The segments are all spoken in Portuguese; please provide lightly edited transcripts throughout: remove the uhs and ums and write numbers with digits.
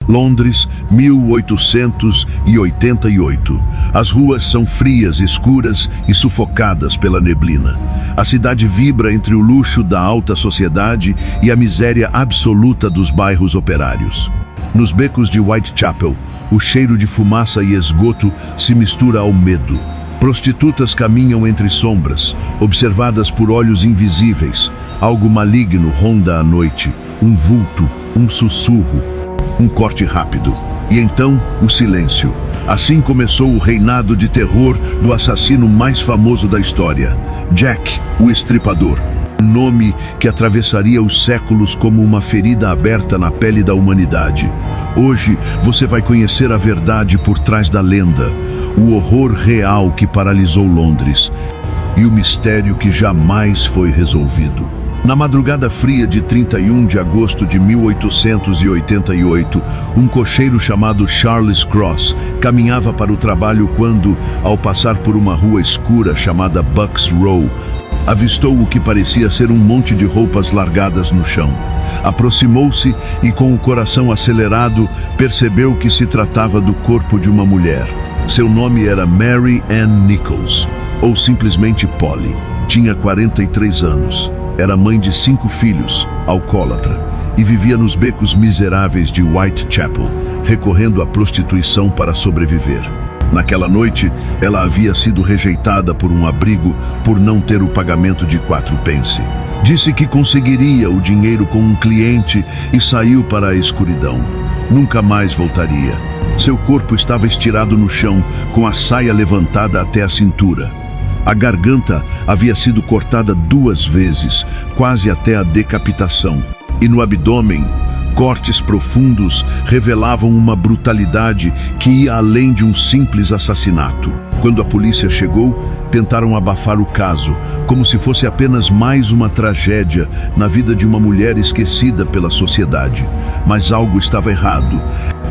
Londres, 1888. As ruas são frias, escuras e sufocadas pela neblina. A cidade vibra entre o luxo da alta sociedade e a miséria absoluta dos bairros operários. Nos becos de Whitechapel, o cheiro de fumaça e esgoto se mistura ao medo. Prostitutas caminham entre sombras, observadas por olhos invisíveis. Algo maligno ronda a noite, um vulto, um sussurro, um corte rápido. E então, o silêncio. Assim começou o reinado de terror do assassino mais famoso da história, Jack, o Estripador. Um nome que atravessaria os séculos como uma ferida aberta na pele da humanidade. Hoje, você vai conhecer a verdade por trás da lenda, o horror real que paralisou Londres e o mistério que jamais foi resolvido. Na madrugada fria de 31 de agosto de 1888, um cocheiro chamado Charles Cross caminhava para o trabalho quando, ao passar por uma rua escura chamada Bucks Row, avistou o que parecia ser um monte de roupas largadas no chão. Aproximou-se e, com o coração acelerado, percebeu que se tratava do corpo de uma mulher. Seu nome era Mary Ann Nichols, ou simplesmente Polly. Tinha 43 anos. Era mãe de 5 filhos, alcoólatra, e vivia nos becos miseráveis de Whitechapel, recorrendo à prostituição para sobreviver. Naquela noite, ela havia sido rejeitada por um abrigo por não ter o pagamento de 4 pence. Disse que conseguiria o dinheiro com um cliente e saiu para a escuridão. Nunca mais voltaria. Seu corpo estava estirado no chão, com a saia levantada até a cintura. A garganta havia sido cortada 2 vezes, quase até a decapitação. E no abdômen, cortes profundos revelavam uma brutalidade que ia além de um simples assassinato. Quando a polícia chegou, tentaram abafar o caso, como se fosse apenas mais uma tragédia na vida de uma mulher esquecida pela sociedade. Mas algo estava errado.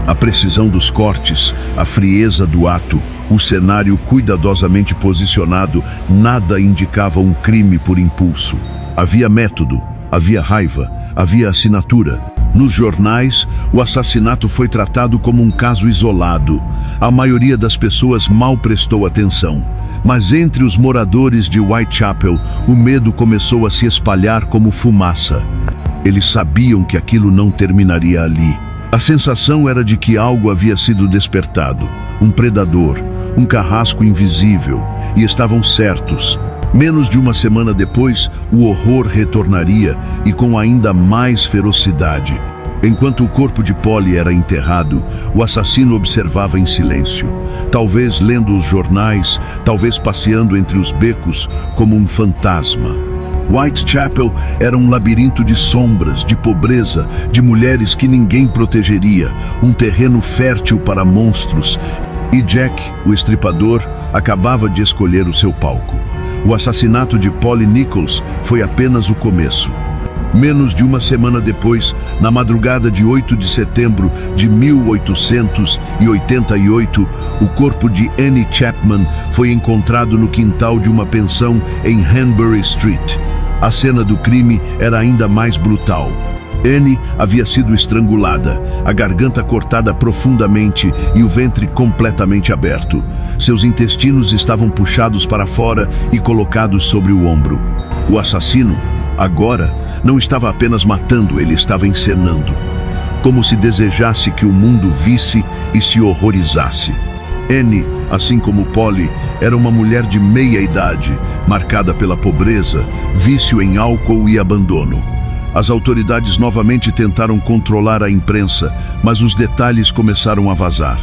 A precisão dos cortes, a frieza do ato, o cenário cuidadosamente posicionado, nada indicava um crime por impulso. Havia método, havia raiva, havia assinatura. Nos jornais, o assassinato foi tratado como um caso isolado. A maioria das pessoas mal prestou atenção. Mas entre os moradores de Whitechapel, o medo começou a se espalhar como fumaça. Eles sabiam que aquilo não terminaria ali. A sensação era de que algo havia sido despertado, um predador, um carrasco invisível, e estavam certos. Menos de uma semana depois, o horror retornaria e com ainda mais ferocidade. Enquanto o corpo de Polly era enterrado, o assassino observava em silêncio, talvez lendo os jornais, talvez passeando entre os becos como um fantasma. Whitechapel era um labirinto de sombras, de pobreza, de mulheres que ninguém protegeria, um terreno fértil para monstros. E Jack, o Estripador, acabava de escolher o seu palco. O assassinato de Polly Nichols foi apenas o começo. Menos de uma semana depois, na madrugada de 8 de setembro de 1888, o corpo de Annie Chapman foi encontrado no quintal de uma pensão em Hanbury Street. A cena do crime era ainda mais brutal. Annie havia sido estrangulada, a garganta cortada profundamente e o ventre completamente aberto. Seus intestinos estavam puxados para fora e colocados sobre o ombro. O assassino, agora, não estava apenas matando, ele estava encenando. Como se desejasse que o mundo visse e se horrorizasse. Annie, assim como Polly, era uma mulher de meia idade, marcada pela pobreza, vício em álcool e abandono. As autoridades novamente tentaram controlar a imprensa, mas os detalhes começaram a vazar.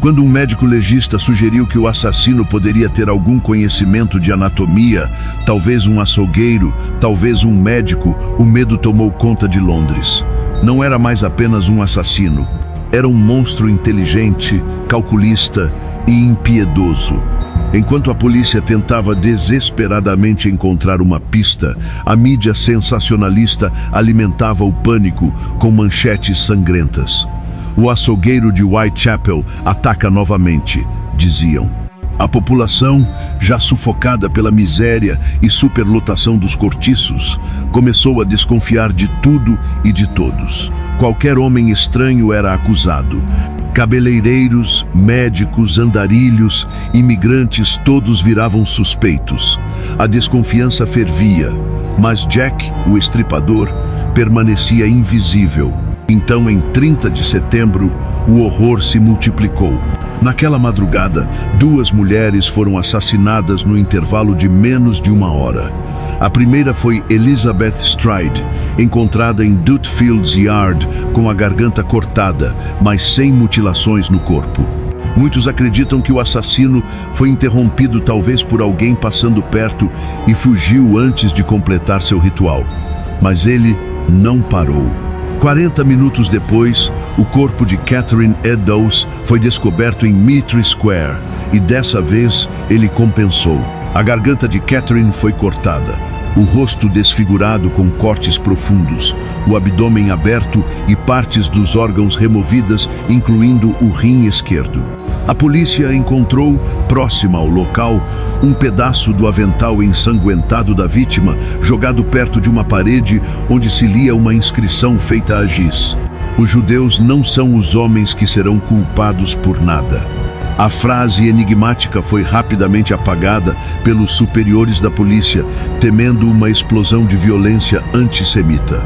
Quando um médico legista sugeriu que o assassino poderia ter algum conhecimento de anatomia, talvez um açougueiro, talvez um médico, o medo tomou conta de Londres. Não era mais apenas um assassino. Era um monstro inteligente, calculista e impiedoso. Enquanto a polícia tentava desesperadamente encontrar uma pista, a mídia sensacionalista alimentava o pânico com manchetes sangrentas. O açougueiro de Whitechapel ataca novamente, diziam. A população, já sufocada pela miséria e superlotação dos cortiços, começou a desconfiar de tudo e de todos. Qualquer homem estranho era acusado. Cabeleireiros, médicos, andarilhos, imigrantes, todos viravam suspeitos. A desconfiança fervia, mas Jack, o estripador, permanecia invisível. Então, em 30 de setembro, o horror se multiplicou. Naquela madrugada, 2 mulheres foram assassinadas no intervalo de menos de 1 hora. A primeira foi Elizabeth Stride, encontrada em Dutfields Yard com a garganta cortada, mas sem mutilações no corpo. Muitos acreditam que o assassino foi interrompido talvez por alguém passando perto e fugiu antes de completar seu ritual. Mas ele não parou. 40 minutos depois, o corpo de Catherine Eddowes foi descoberto em Mitre Square e dessa vez ele compensou. A garganta de Catherine foi cortada, o rosto desfigurado com cortes profundos, o abdômen aberto e partes dos órgãos removidas, incluindo o rim esquerdo. A polícia encontrou, próxima ao local, um pedaço do avental ensanguentado da vítima, jogado perto de uma parede onde se lia uma inscrição feita a giz. Os judeus não são os homens que serão culpados por nada. A frase enigmática foi rapidamente apagada pelos superiores da polícia, temendo uma explosão de violência antissemita.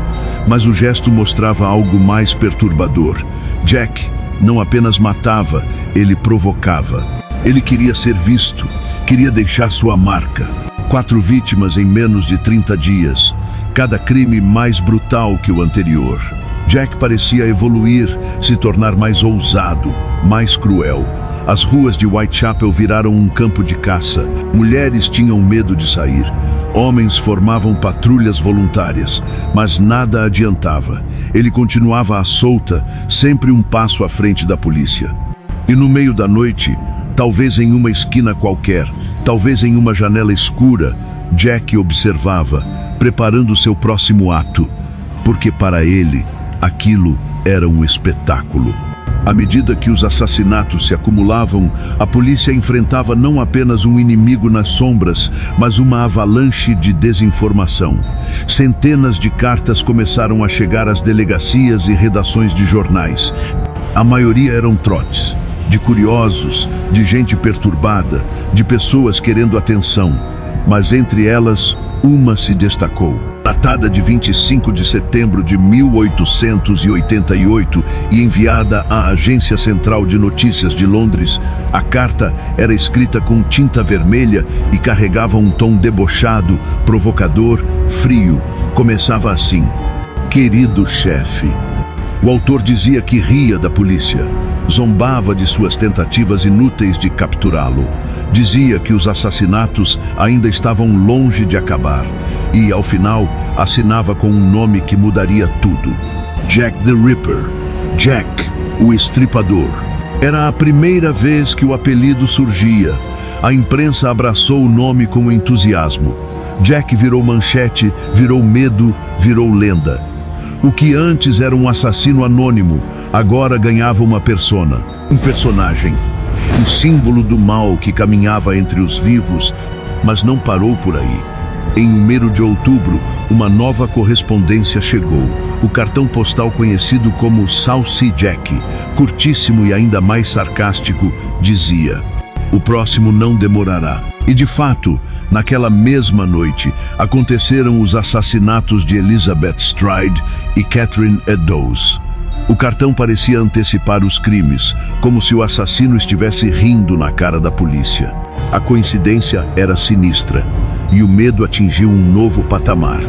Mas o gesto mostrava algo mais perturbador. Jack não apenas matava, ele provocava. Ele queria ser visto, queria deixar sua marca. 4 vítimas em menos de 30 dias, cada crime mais brutal que o anterior. Jack parecia evoluir, se tornar mais ousado, mais cruel. As ruas de Whitechapel viraram um campo de caça. Mulheres tinham medo de sair. Homens formavam patrulhas voluntárias, mas nada adiantava. Ele continuava à solta, sempre um passo à frente da polícia. E no meio da noite, talvez em uma esquina qualquer, talvez em uma janela escura, Jack observava, preparando seu próximo ato, porque para ele, aquilo era um espetáculo. À medida que os assassinatos se acumulavam, a polícia enfrentava não apenas um inimigo nas sombras, mas uma avalanche de desinformação. Centenas de cartas começaram a chegar às delegacias e redações de jornais. A maioria eram trotes, de curiosos, de gente perturbada, de pessoas querendo atenção. Mas entre elas, uma se destacou. Datada de 25 de setembro de 1888 e enviada à Agência Central de Notícias de Londres, a carta era escrita com tinta vermelha e carregava um tom debochado, provocador, frio. Começava assim: querido chefe. O autor dizia que ria da polícia, zombava de suas tentativas inúteis de capturá-lo. Dizia que os assassinatos ainda estavam longe de acabar. E, ao final, assinava com um nome que mudaria tudo: Jack the Ripper. Jack, o estripador. Era a primeira vez que o apelido surgia. A imprensa abraçou o nome com entusiasmo. Jack virou manchete, virou medo, virou lenda. O que antes era um assassino anônimo, agora ganhava uma persona, um personagem. Um símbolo do mal que caminhava entre os vivos, mas não parou por aí. Em 1º de outubro, uma nova correspondência chegou. O cartão postal conhecido como Saucy Jack, curtíssimo e ainda mais sarcástico, dizia: o próximo não demorará. E de fato, naquela mesma noite, aconteceram os assassinatos de Elizabeth Stride e Catherine Eddowes. O cartão parecia antecipar os crimes, como se o assassino estivesse rindo na cara da polícia. A coincidência era sinistra, e o medo atingiu um novo patamar.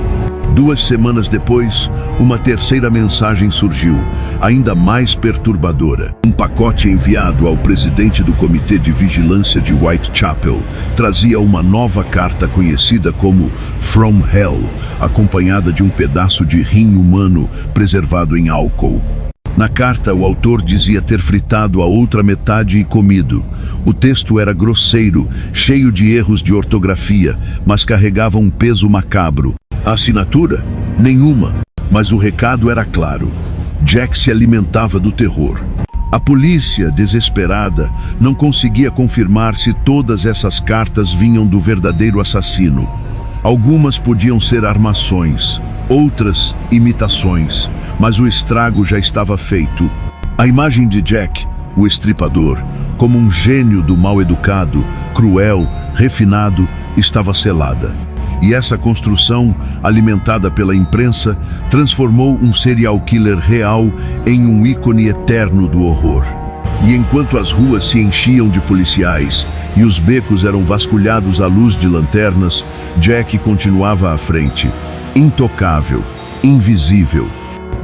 2 semanas depois, uma terceira mensagem surgiu, ainda mais perturbadora. Um pacote enviado ao presidente do Comitê de Vigilância de Whitechapel trazia uma nova carta conhecida como From Hell, acompanhada de um pedaço de rim humano preservado em álcool. Na carta, o autor dizia ter fritado a outra metade e comido. O texto era grosseiro, cheio de erros de ortografia, mas carregava um peso macabro. A assinatura? Nenhuma, mas o recado era claro. Jack se alimentava do terror. A polícia, desesperada, não conseguia confirmar se todas essas cartas vinham do verdadeiro assassino. Algumas podiam ser armações, outras imitações, mas o estrago já estava feito. A imagem de Jack, o estripador, como um gênio do mal educado, cruel, refinado, estava selada. E essa construção, alimentada pela imprensa, transformou um serial killer real em um ícone eterno do horror. E enquanto as ruas se enchiam de policiais e os becos eram vasculhados à luz de lanternas, Jack continuava à frente, intocável, invisível,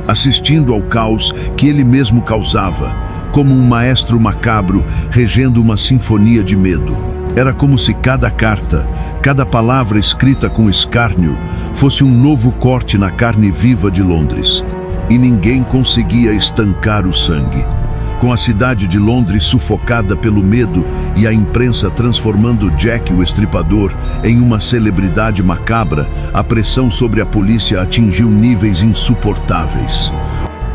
assistindo ao caos que ele mesmo causava, como um maestro macabro regendo uma sinfonia de medo. Era como se cada carta, cada palavra escrita com escárnio, fosse um novo corte na carne viva de Londres. E ninguém conseguia estancar o sangue. Com a cidade de Londres sufocada pelo medo e a imprensa transformando Jack o Estripador em uma celebridade macabra, a pressão sobre a polícia atingiu níveis insuportáveis.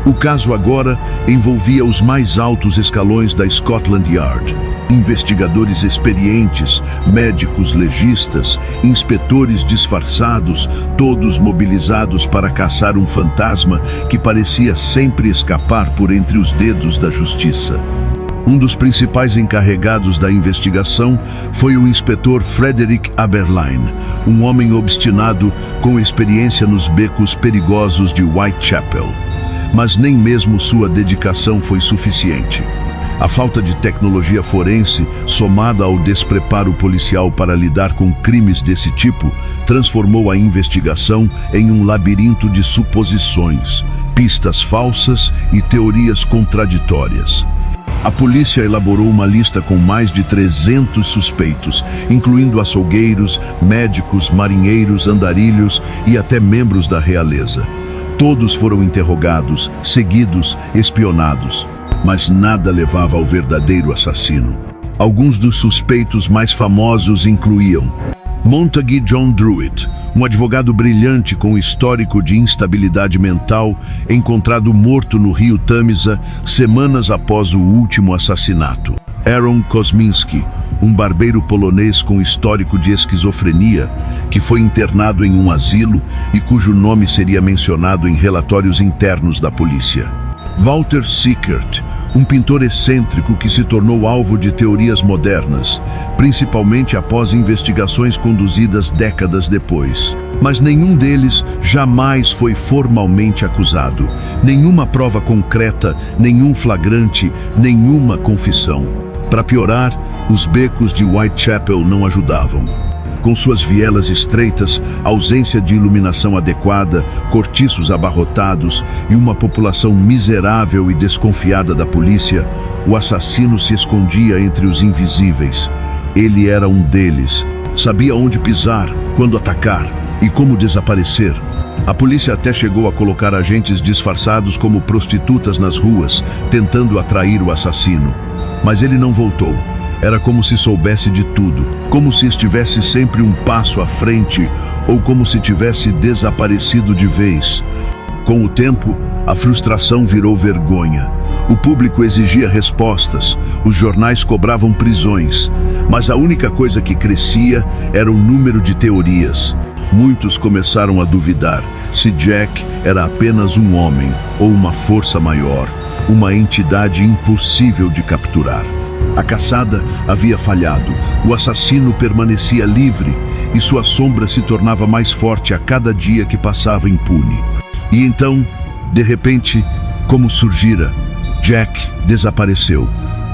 O caso agora envolvia os mais altos escalões da Scotland Yard. Investigadores experientes, médicos legistas, inspetores disfarçados, todos mobilizados para caçar um fantasma que parecia sempre escapar por entre os dedos da justiça. Um dos principais encarregados da investigação foi o inspetor Frederick Aberline, um homem obstinado com experiência nos becos perigosos de Whitechapel. Mas nem mesmo sua dedicação foi suficiente. A falta de tecnologia forense, somada ao despreparo policial para lidar com crimes desse tipo, transformou a investigação em um labirinto de suposições, pistas falsas e teorias contraditórias. A polícia elaborou uma lista com mais de 300 suspeitos, incluindo açougueiros, médicos, marinheiros, andarilhos e até membros da realeza. Todos foram interrogados, seguidos, espionados, mas nada levava ao verdadeiro assassino. Alguns dos suspeitos mais famosos incluíam Montague John Druitt, um advogado brilhante com histórico de instabilidade mental, encontrado morto no rio Tamisa semanas após o último assassinato. Aaron Kosminski, um barbeiro polonês com histórico de esquizofrenia, que foi internado em um asilo e cujo nome seria mencionado em relatórios internos da polícia. Walter Sickert, um pintor excêntrico que se tornou alvo de teorias modernas, principalmente após investigações conduzidas décadas depois. Mas nenhum deles jamais foi formalmente acusado. Nenhuma prova concreta, nenhum flagrante, nenhuma confissão. Para piorar, os becos de Whitechapel não ajudavam. Com suas vielas estreitas, ausência de iluminação adequada, cortiços abarrotados e uma população miserável e desconfiada da polícia, o assassino se escondia entre os invisíveis. Ele era um deles. Sabia onde pisar, quando atacar e como desaparecer. A polícia até chegou a colocar agentes disfarçados como prostitutas nas ruas, tentando atrair o assassino. Mas ele não voltou. Era como se soubesse de tudo, como se estivesse sempre um passo à frente ou como se tivesse desaparecido de vez. Com o tempo, a frustração virou vergonha. O público exigia respostas, os jornais cobravam prisões, mas a única coisa que crescia era o número de teorias. Muitos começaram a duvidar se Jack era apenas um homem ou uma força maior, uma entidade impossível de capturar. A caçada havia falhado, o assassino permanecia livre e sua sombra se tornava mais forte a cada dia que passava impune. E então, de repente, como surgira, Jack desapareceu.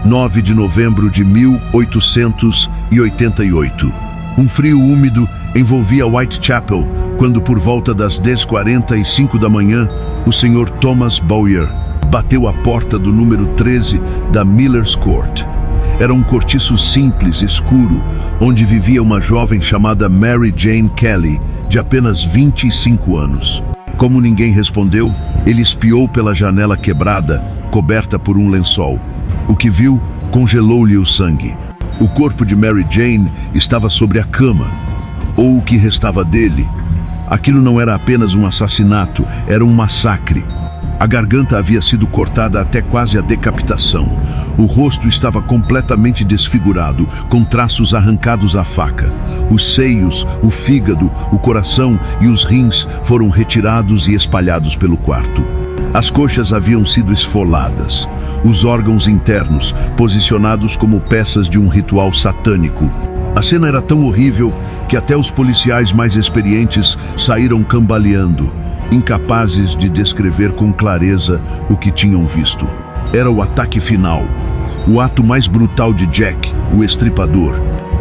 9 de novembro de 1888. Um frio úmido envolvia Whitechapel quando, por volta das 10h45 da manhã, o Sr. Thomas Bowyer bateu à porta do número 13 da Miller's Court. Era um cortiço simples, escuro, onde vivia uma jovem chamada Mary Jane Kelly, de apenas 25 anos. Como ninguém respondeu, ele espiou pela janela quebrada, coberta por um lençol. O que viu congelou-lhe o sangue. O corpo de Mary Jane estava sobre a cama, ou o que restava dele. Aquilo não era apenas um assassinato, era um massacre. A garganta havia sido cortada até quase a decapitação. O rosto estava completamente desfigurado, com traços arrancados à faca. Os seios, o fígado, o coração e os rins foram retirados e espalhados pelo quarto. As coxas haviam sido esfoladas. Os órgãos internos, posicionados como peças de um ritual satânico. A cena era tão horrível que até os policiais mais experientes saíram cambaleando, incapazes de descrever com clareza o que tinham visto. Era o ataque final, o ato mais brutal de Jack, o estripador.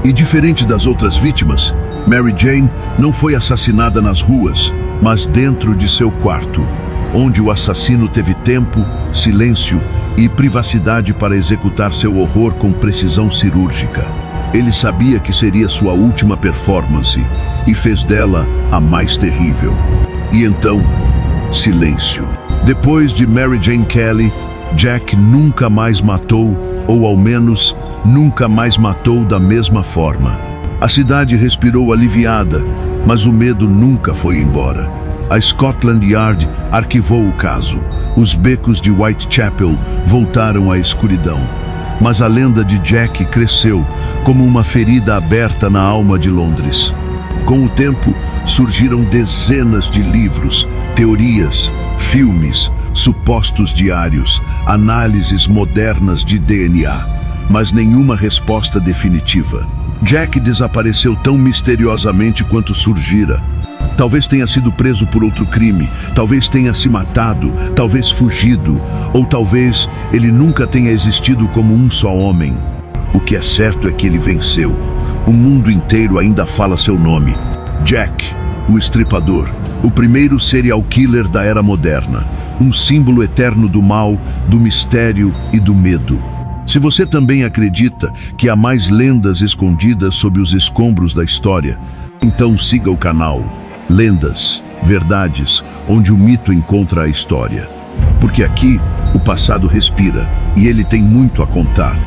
E diferente das outras vítimas, Mary Jane não foi assassinada nas ruas, mas dentro de seu quarto, onde o assassino teve tempo, silêncio e privacidade para executar seu horror com precisão cirúrgica. Ele sabia que seria sua última performance e fez dela a mais terrível. E então, silêncio. Depois de Mary Jane Kelly, Jack nunca mais matou, ou ao menos, nunca mais matou da mesma forma. A cidade respirou aliviada, mas o medo nunca foi embora. A Scotland Yard arquivou o caso. Os becos de Whitechapel voltaram à escuridão. Mas a lenda de Jack cresceu como uma ferida aberta na alma de Londres. Com o tempo, surgiram dezenas de livros, teorias, filmes, supostos diários, análises modernas de DNA, mas nenhuma resposta definitiva. Jack desapareceu tão misteriosamente quanto surgira. Talvez tenha sido preso por outro crime, talvez tenha se matado, talvez fugido, ou talvez ele nunca tenha existido como um só homem. O que é certo é que ele venceu. O mundo inteiro ainda fala seu nome. Jack, o Estripador, o primeiro serial killer da era moderna. Um símbolo eterno do mal, do mistério e do medo. Se você também acredita que há mais lendas escondidas sob os escombros da história, então siga o canal Lendas, Verdades, onde o mito encontra a história. Porque aqui o passado respira e ele tem muito a contar.